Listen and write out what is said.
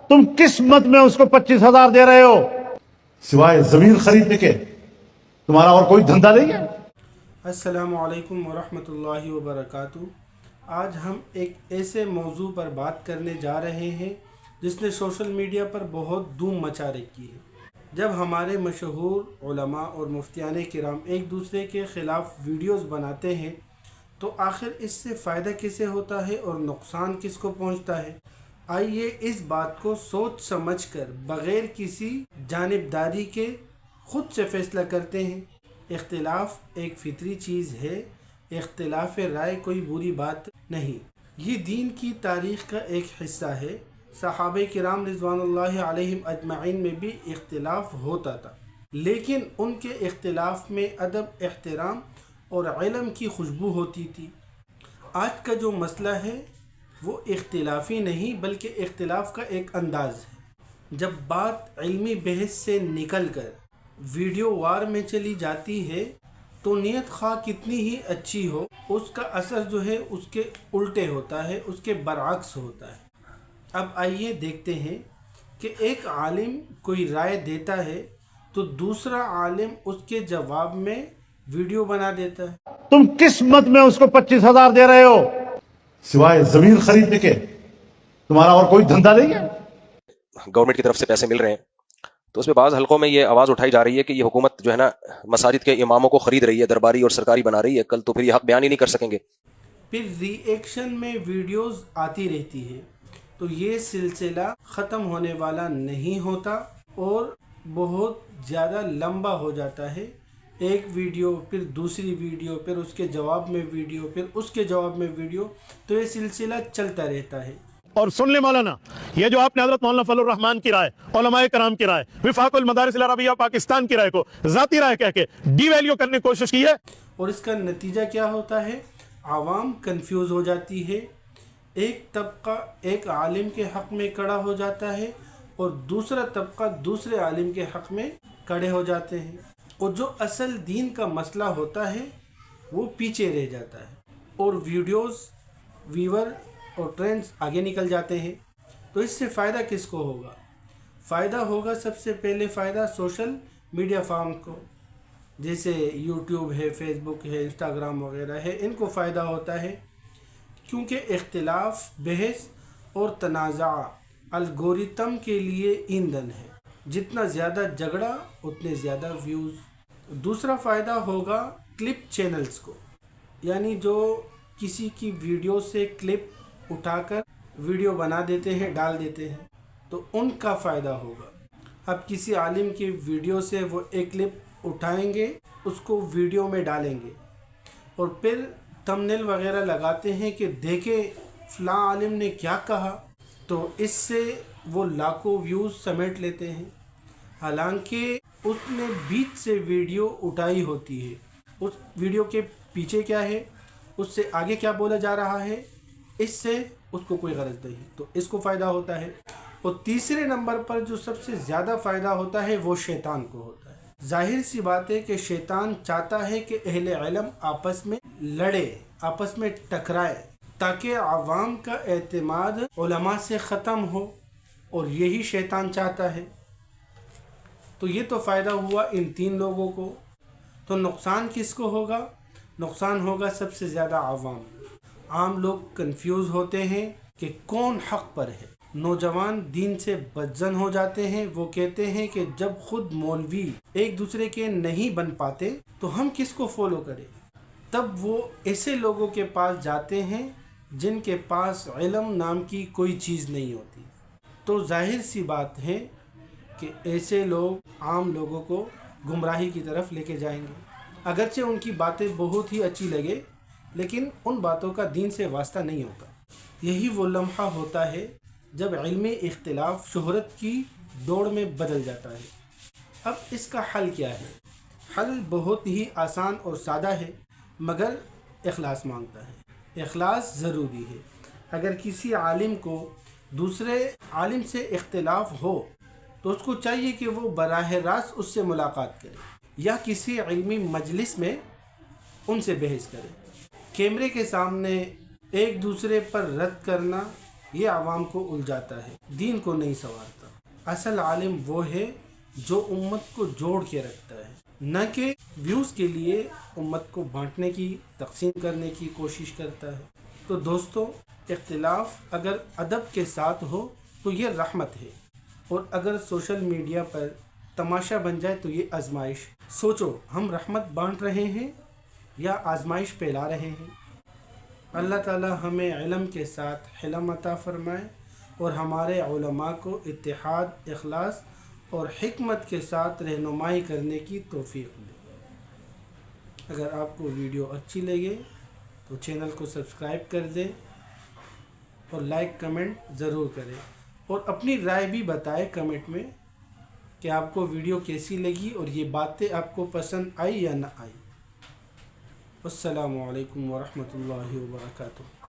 तुम किस मत में उसको 25,000 दे रहे हो? सिवाय जमीन खरीदने के तुम्हारा और कोई धंधा नहीं है? अस्सलामु अलैकुम वरहमतुल्लाहि वबरकातुहू। आज हम एक ऐसे मौजू पर बात करने जा रहे हैं जिसने सोशल मीडिया पर बहुत धूम मचा रखी है। जब हमारे मशहूर उलमा और मुफ्तियान किराम एक दूसरे के ख़िलाफ़ वीडियोस बनाते हैं तो आखिर इससे फ़ायदा किसे होता है और नुकसान किसको पहुंचता है। आइए इस बात को सोच समझकर बग़ैर किसी जानिबदारी के ख़ुद से फ़ैसला करते हैं। इख्तिलाफ एक फितरी चीज़ है, इख्तिलाफ राय कोई बुरी बात नहीं। ये दीन की तारीख़ का एक हिस्सा है। सहाबे किराम रिज़वानुल्लाहि अलैहिम अजमईन में भी इख्तिलाफ होता था, लेकिन उनके इख्तिलाफ में अदब, एहतराम और इल्म की खुशबू होती थी। आज का जो मसला है वो इख्तिलाफी नहीं बल्कि इख्तिलाफ का एक अंदाज़ है। जब बात इल्मी बहस से निकल कर वीडियो वार में चली जाती है तो नीयत खा कितनी ही अच्छी हो, उसका असर जो है उसके उल्टे होता है, उसके बरअक्स होता है। अब आइए देखते हैं कि एक आलिम कोई राय देता है तो दूसरा आलिम उसके जवाब में वीडियो बना देता है। तुम किस मत में उसको 25,000 दे रहे हो? सिवाय जमीन खरीदने के तुम्हारा और कोई धंधा नहीं है? गवर्नमेंट की तरफ से पैसे मिल रहे हैं तो उसमें बाज़ हलकों में ये आवाज़ उठाई जा रही है कि ये हुकूमत जो है ना मसाजिद के इमामों को ख़रीद रही है, दरबारी और सरकारी बना रही है। कल तो फिर ये हक बयान ही नहीं कर सकेंगे। फिर रिएक्शन में वीडियोस आती रहती है तो ये सिलसिला ख़त्म होने वाला नहीं होता और बहुत ज़्यादा लंबा हो जाता है। एक वीडियो, फिर दूसरी वीडियो, फिर उसके जवाब में वीडियो, फिर उसके जवाब में वीडियो, तो ये सिलसिला चलता रहता है। और सुन ले मौलाना, ये जो आपने हज़रत मौलाना फजलुर रहमान की राय, उलमाए कराम की राय, विफाकुल मदारिस अल अरबिया पाकिस्तान की राय को जाती राय कह के डीवैल्यू करने की कोशिश की है। और इसका नतीजा क्या होता है? आवाम कंफ्यूज हो जाती है। एक तबका एक आलिम के हक़ में खड़ा हो जाता है और दूसरा तबका दूसरे आलिम के हक़ में खड़े हो जाते हैं, और जो असल दीन का मसला होता है वो पीछे रह जाता है और वीडियोस, व्यूअर और ट्रेंड्स आगे निकल जाते हैं। तो इससे फ़ायदा किसको होगा? फ़ायदा होगा सबसे पहले फ़ायदा सोशल मीडिया फार्म को, जैसे यूट्यूब है, फेसबुक है, इंस्टाग्राम वगैरह है, इनको फ़ायदा होता है क्योंकि इख्तिलाफ, बहस और तनाज़ा अलगोरिथम के लिए ईंधन है। जितना ज़्यादा झगड़ा उतने ज़्यादा व्यूज़। दूसरा फ़ायदा होगा क्लिप चैनल्स को, यानी जो किसी की वीडियो से क्लिप उठाकर वीडियो बना देते हैं, डाल देते हैं, तो उनका फ़ायदा होगा। अब किसी आलिम की वीडियो से वो एक क्लिप उठाएंगे, उसको वीडियो में डालेंगे और फिर थंबनेल वगैरह लगाते हैं कि देखें फ़लाँ आलिम ने क्या कहा, तो इससे वो लाखों व्यूज़ समेट लेते हैं। हालांकि उसने बीच से वीडियो उठाई होती है, उस वीडियो के पीछे क्या है, उससे आगे क्या बोला जा रहा है, इससे उसको कोई गरज नहीं, तो इसको फ़ायदा होता है। और तीसरे नंबर पर जो सबसे ज़्यादा फ़ायदा होता है वो शैतान को होता है। जाहिर सी बात है कि शैतान चाहता है कि अहले इल्म आपस में लड़े, आपस में टकराए, ताकि आवाम का एतमाद उलमा से ख़त्म हो, और यही शैतान चाहता है। तो ये तो फ़ायदा हुआ इन तीन लोगों को। तो नुकसान किसको होगा? नुकसान होगा सबसे ज़्यादा आवाम। आम लोग कंफ्यूज होते हैं कि कौन हक़ पर है। नौजवान दीन से बदजन हो जाते हैं। वो कहते हैं कि जब खुद मौलवी एक दूसरे के नहीं बन पाते तो हम किसको फॉलो करें। तब वो ऐसे लोगों के पास जाते हैं जिनके पास इल्म नाम की कोई चीज़ नहीं होती। तो जाहिर सी बात है कि ऐसे लोग आम लोगों को गुमराही की तरफ लेके जाएंगे। अगरचे उनकी बातें बहुत ही अच्छी लगे, लेकिन उन बातों का दीन से वास्ता नहीं होता। यही वो लम्हा होता है जब इल्मी इख्तिलाफ शोहरत की दौड़ में बदल जाता है। अब इसका हल क्या है? हल बहुत ही आसान और सादा है, मगर इखलास मांगता है। इखलास ज़रूरी है। अगर किसी आलिम को दूसरे आलिम से इख्तिलाफ हो तो उसको चाहिए कि वो बराह रास्त उससे मुलाकात करे या किसी इल्मी मजलिस में उनसे बहस करे। कैमरे के सामने एक दूसरे पर रद्द करना یہ عوام کو الجھاتا ہے، دین کو نہیں سنوارتا۔ اصل عالم وہ ہے جو امت کو جوڑ کے رکھتا ہے، نہ کہ ویوز کے لیے امت کو بانٹنے کی، تقسیم کرنے کی کوشش کرتا ہے۔ تو دوستو، اختلاف اگر ادب کے ساتھ ہو تو یہ رحمت ہے، اور اگر سوشل میڈیا پر تماشا بن جائے تو یہ آزمائش۔ سوچو، ہم رحمت بانٹ رہے ہیں یا آزمائش پھیلا رہے ہیں؟ اللہ تعالی ہمیں علم کے ساتھ حلم عطا فرمائے اور ہمارے علماء کو اتحاد، اخلاص اور حکمت کے ساتھ رہنمائی کرنے کی توفیق دے۔ اگر آپ کو ویڈیو اچھی لگے تو چینل کو سبسکرائب کر دیں اور لائک کمنٹ ضرور کریں، اور اپنی رائے بھی بتائیں کمنٹ میں کہ آپ کو ویڈیو کیسی لگی اور یہ باتیں آپ کو پسند آئی یا نہ آئی۔ السلام علیکم ورحمۃ اللہ وبرکاتہ۔